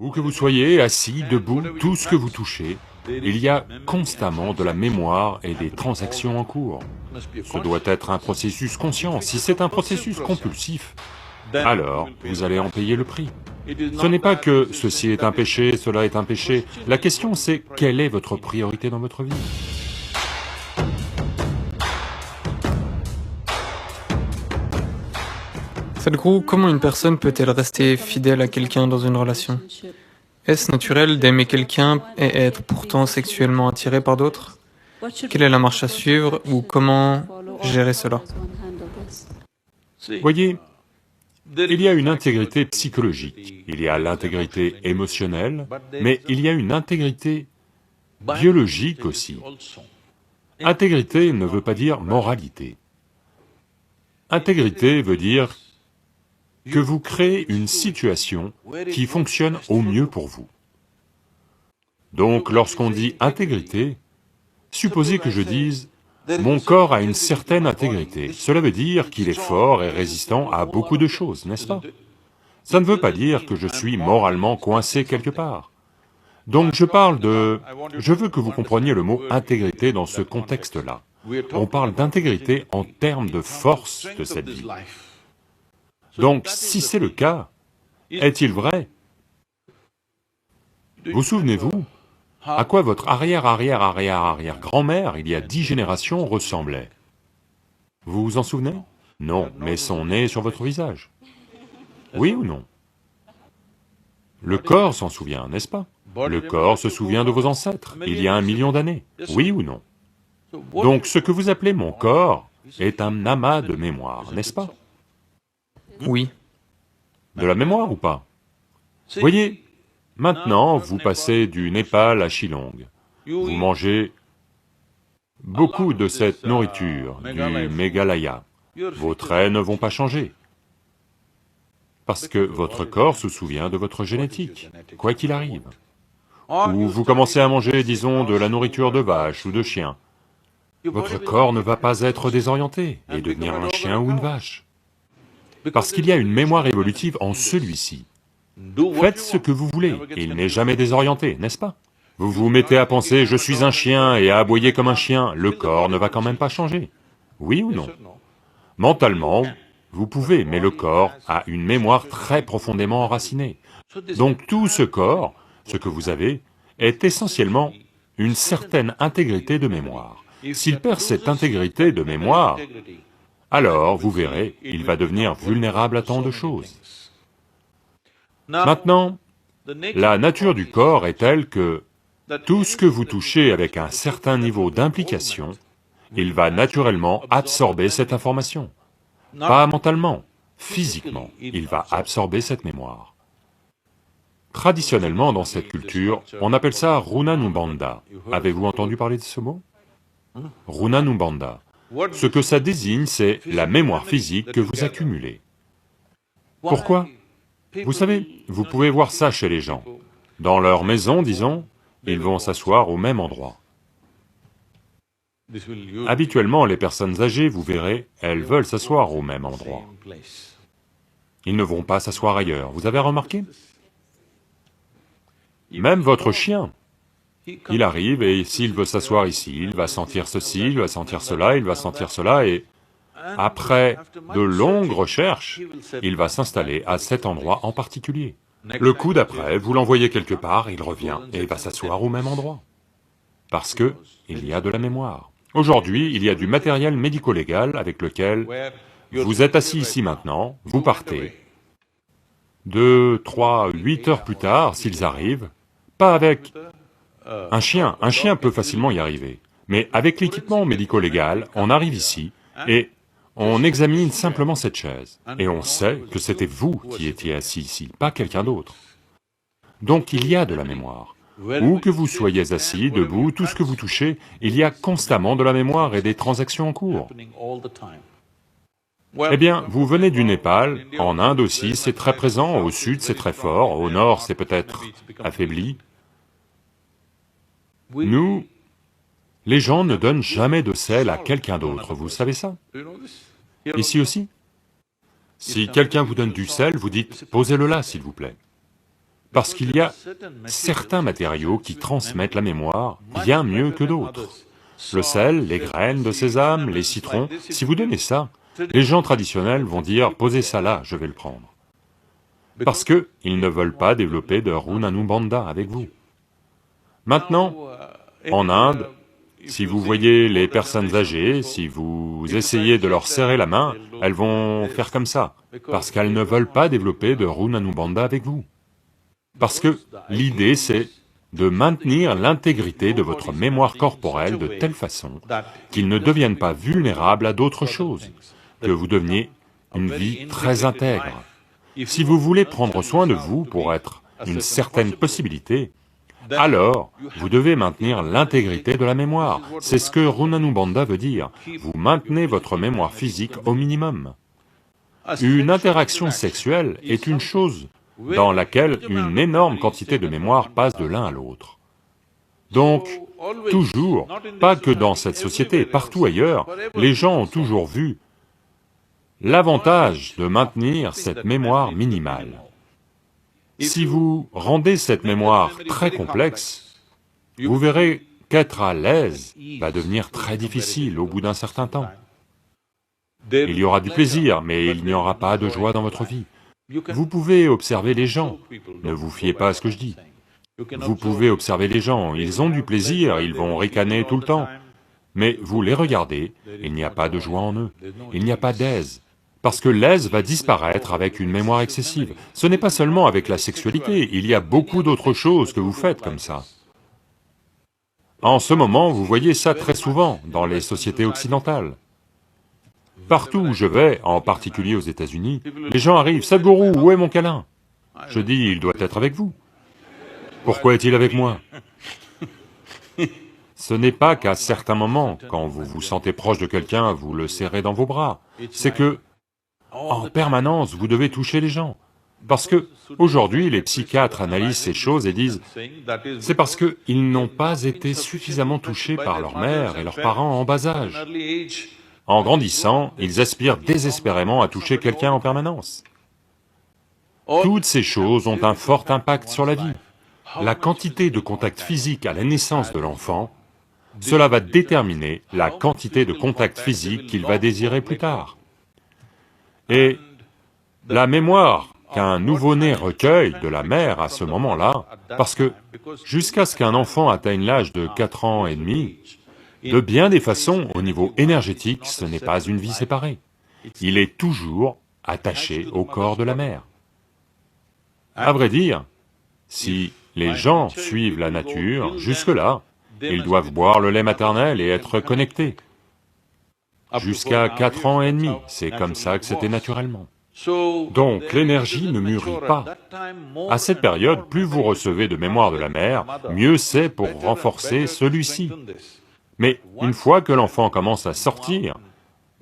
Où que vous soyez, assis, debout, tout ce que vous touchez, il y a constamment de la mémoire et des transactions en cours. Ce doit être un processus conscient. Si c'est un processus compulsif, alors vous allez en payer le prix. Ce n'est pas que ceci est un péché, cela est un péché. La question c'est, quelle est votre priorité dans votre vie? Sadhguru, comment une personne peut-elle rester fidèle à quelqu'un dans une relation? Est-ce naturel d'aimer quelqu'un et être pourtant sexuellement attiré par d'autres? Quelle est la marche à suivre ou comment gérer cela? Voyez, il y a une intégrité psychologique, il y a l'intégrité émotionnelle, mais il y a une intégrité biologique aussi. Intégrité ne veut pas dire moralité. Intégrité veut dire que vous créez une situation qui fonctionne au mieux pour vous. Donc lorsqu'on dit intégrité, supposez que je dise « mon corps a une certaine intégrité », cela veut dire qu'il est fort et résistant à beaucoup de choses, n'est-ce pas? Ça ne veut pas dire que je suis moralement coincé quelque part. Donc je parle de... Je veux que vous compreniez le mot intégrité dans ce contexte-là. On parle d'intégrité en termes de force de cette vie. Donc si c'est le cas, est-il vrai? Vous souvenez-vous à quoi votre arrière-arrière-arrière-arrière-grand-mère, il y a 10 générations, ressemblait? Vous vous en souvenez? Non, mais son nez est sur votre visage. Oui ou non? Le corps s'en souvient, n'est-ce pas? Le corps se souvient de vos ancêtres, il y a 1 million d'années. Oui ou non? Donc ce que vous appelez mon corps est un amas de mémoire, n'est-ce pas? Oui. De la mémoire ou pas? Voyez, maintenant vous passez du Népal à Shillong. Vous mangez beaucoup de cette nourriture, du Meghalaya. Vos traits ne vont pas changer, parce que votre corps se souvient de votre génétique, quoi qu'il arrive. Ou vous commencez à manger, disons, de la nourriture de vache ou de chien. Votre corps ne va pas être désorienté et devenir un chien ou une vache. Parce qu'il y a une mémoire évolutive en celui-ci. Faites ce que vous voulez, il n'est jamais désorienté, n'est-ce pas? Vous vous mettez à penser « je suis un chien » et à aboyer comme un chien, le corps ne va quand même pas changer. Oui ou non? Mentalement, vous pouvez, mais le corps a une mémoire très profondément enracinée. Donc tout ce corps, ce que vous avez, est essentiellement une certaine intégrité de mémoire. S'il perd cette intégrité de mémoire, alors, vous verrez, il va devenir vulnérable à tant de choses. Maintenant, la nature du corps est telle que tout ce que vous touchez avec un certain niveau d'implication, il va naturellement absorber cette information. Pas mentalement, physiquement, il va absorber cette mémoire. Traditionnellement, dans cette culture, on appelle ça Runanumbanda. Avez-vous entendu parler de ce mot? Runanumbanda. Ce que ça désigne, c'est la mémoire physique que vous accumulez. Pourquoi? Vous savez, vous pouvez voir ça chez les gens. Dans leur maison, disons, ils vont s'asseoir au même endroit. Habituellement, les personnes âgées, vous verrez, elles veulent s'asseoir au même endroit. Ils ne vont pas s'asseoir ailleurs, vous avez remarqué? Même votre chien, il arrive et s'il veut s'asseoir ici, il va sentir ceci, il va sentir cela, il va sentir cela, et après de longues recherches, il va s'installer à cet endroit en particulier. Le coup d'après, vous l'envoyez quelque part, il revient et il va s'asseoir au même endroit. Parce que il y a de la mémoire. Aujourd'hui, il y a du matériel médico-légal avec lequel vous êtes assis ici maintenant, vous partez. 2, 3, 8 heures plus tard, s'ils arrivent, pas avec un chien peut facilement y arriver, mais avec l'équipement médico-légal, on arrive ici et on examine simplement cette chaise, et on sait que c'était vous qui étiez assis ici, pas quelqu'un d'autre. Donc il y a de la mémoire. Où que vous soyez assis, debout, tout ce que vous touchez, il y a constamment de la mémoire et des transactions en cours. Eh bien, vous venez du Népal, en Inde aussi, c'est très présent, au sud c'est très fort, au nord c'est peut-être affaibli. Nous, les gens ne donnent jamais de sel à quelqu'un d'autre, vous savez ça? Ici aussi? Si quelqu'un vous donne du sel, vous dites « posez-le là, s'il vous plaît ». Parce qu'il y a certains matériaux qui transmettent la mémoire bien mieux que d'autres. Le sel, les graines de sésame, les citrons, si vous donnez ça, les gens traditionnels vont dire « posez ça là, je vais le prendre ». Parce qu'ils ne veulent pas développer de Runanubandha avec vous. Maintenant, en Inde, si vous voyez les personnes âgées, si vous essayez de leur serrer la main, elles vont faire comme ça, parce qu'elles ne veulent pas développer de Runanubandha avec vous. Parce que l'idée c'est de maintenir l'intégrité de votre mémoire corporelle de telle façon qu'il ne devienne pas vulnérable à d'autres choses, que vous deveniez une vie très intègre. Si vous voulez prendre soin de vous pour être une certaine possibilité, alors vous devez maintenir l'intégrité de la mémoire. C'est ce que Runanubandha veut dire, vous maintenez votre mémoire physique au minimum. Une interaction sexuelle est une chose dans laquelle une énorme quantité de mémoire passe de l'un à l'autre. Donc, toujours, pas que dans cette société, partout ailleurs, les gens ont toujours vu l'avantage de maintenir cette mémoire minimale. Si vous rendez cette mémoire très complexe, vous verrez qu'être à l'aise va devenir très difficile au bout d'un certain temps. Il y aura du plaisir, mais il n'y aura pas de joie dans votre vie. Vous pouvez observer les gens, ne vous fiez pas à ce que je dis. Vous pouvez observer les gens, ils ont du plaisir, ils vont ricaner tout le temps, mais vous les regardez, il n'y a pas de joie en eux, il n'y a pas d'aise, parce que l'aise va disparaître avec une mémoire excessive. Ce n'est pas seulement avec la sexualité, il y a beaucoup d'autres choses que vous faites comme ça. En ce moment, vous voyez ça très souvent dans les sociétés occidentales. Partout où je vais, en particulier aux États-Unis, les gens arrivent, « Sadhguru, où est mon câlin ?» Je dis, « Il doit être avec vous. » « Pourquoi est-il avec moi ?» Ce n'est pas qu'à certains moments, quand vous vous sentez proche de quelqu'un, vous le serrez dans vos bras, c'est que, en permanence, vous devez toucher les gens. Parce que, aujourd'hui, les psychiatres analysent ces choses et disent, c'est parce qu'ils n'ont pas été suffisamment touchés par leur mère et leurs parents en bas âge. En grandissant, ils aspirent désespérément à toucher quelqu'un en permanence. Toutes ces choses ont un fort impact sur la vie. La quantité de contact physique à la naissance de l'enfant, cela va déterminer la quantité de contact physique qu'il va désirer plus tard. Et la mémoire qu'un nouveau-né recueille de la mère à ce moment-là, parce que jusqu'à ce qu'un enfant atteigne l'âge de 4 ans et demi, de bien des façons, au niveau énergétique, ce n'est pas une vie séparée. Il est toujours attaché au corps de la mère. À vrai dire, si les gens suivent la nature, jusque-là, ils doivent boire le lait maternel et être connectés. Jusqu'à 4 ans et demi, c'est comme ça que c'était naturellement. Donc l'énergie ne mûrit pas. À cette période, plus vous recevez de mémoire de la mère, mieux c'est pour renforcer celui-ci. Mais une fois que l'enfant commence à sortir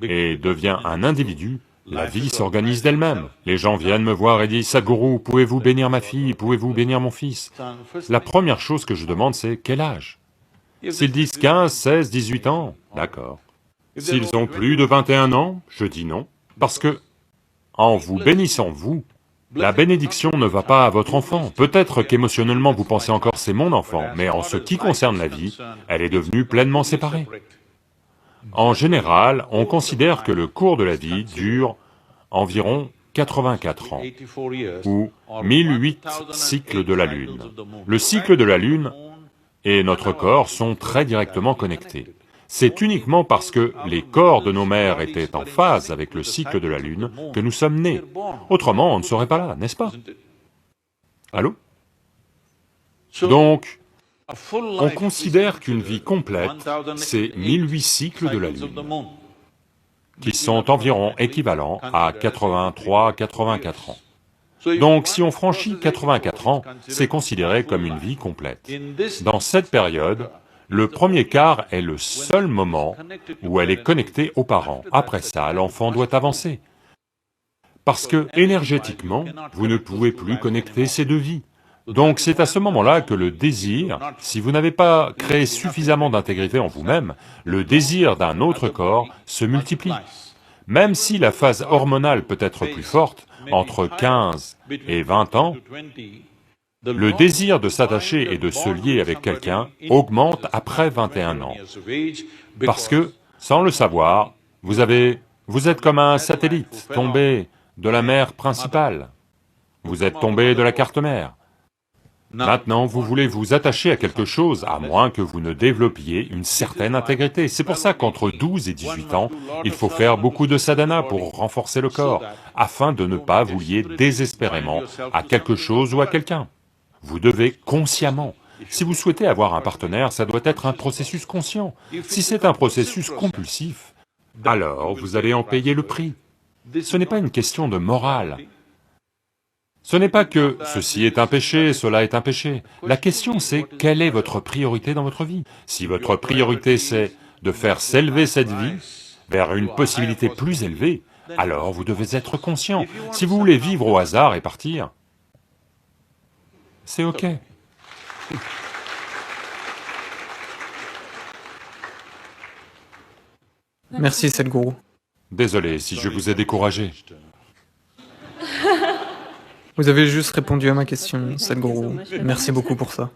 et devient un individu, la vie s'organise d'elle-même. Les gens viennent me voir et disent « Sadhguru, pouvez-vous bénir ma fille, pouvez-vous bénir mon fils ?» La première chose que je demande c'est « Quel âge ?» S'ils disent 15, 16, 18 ans, d'accord. S'ils ont plus de 21 ans, je dis non, parce que, en vous bénissant vous, la bénédiction ne va pas à votre enfant. Peut-être qu'émotionnellement vous pensez encore « c'est mon enfant », mais en ce qui concerne la vie, elle est devenue pleinement séparée. En général, on considère que le cours de la vie dure environ 84 ans, ou 1008 cycles de la Lune. Le cycle de la Lune et notre corps sont très directement connectés. C'est uniquement parce que les corps de nos mères étaient en phase avec le cycle de la Lune que nous sommes nés. Autrement, on ne serait pas là, n'est-ce pas? Allô? Donc, on considère qu'une vie complète, c'est 1008 cycles de la Lune, qui sont environ équivalents à 83-84 ans. Donc si on franchit 84 ans, c'est considéré comme une vie complète. Dans cette période, le premier quart est le seul moment où elle est connectée aux parents. Après ça, l'enfant doit avancer. Parce que, énergétiquement, vous ne pouvez plus connecter ces deux vies. Donc c'est à ce moment-là que le désir, si vous n'avez pas créé suffisamment d'intégrité en vous-même, le désir d'un autre corps se multiplie. Même si la phase hormonale peut être plus forte, entre 15 et 20 ans, Le désir de s'attacher et de se lier avec quelqu'un augmente après 21 ans, parce que, sans le savoir, vous êtes comme un satellite tombé de la mer principale, vous êtes tombé de la carte mère. Maintenant, vous voulez vous attacher à quelque chose, à moins que vous ne développiez une certaine intégrité. C'est pour ça qu'entre 12 et 18 ans, il faut faire beaucoup de sadhana pour renforcer le corps, afin de ne pas vous lier désespérément à quelque chose ou à quelqu'un. Vous devez consciemment. Si vous souhaitez avoir un partenaire, ça doit être un processus conscient. Si c'est un processus compulsif, alors vous allez en payer le prix. Ce n'est pas une question de morale. Ce n'est pas que ceci est un péché, cela est un péché. La question c'est quelle est votre priorité dans votre vie. Si votre priorité c'est de faire s'élever cette vie vers une possibilité plus élevée, alors vous devez être conscient. Si vous voulez vivre au hasard et partir, c'est ok. Merci, Sadhguru. Désolé si je vous ai découragé. Vous avez juste répondu à ma question, Sadhguru. Merci beaucoup pour ça.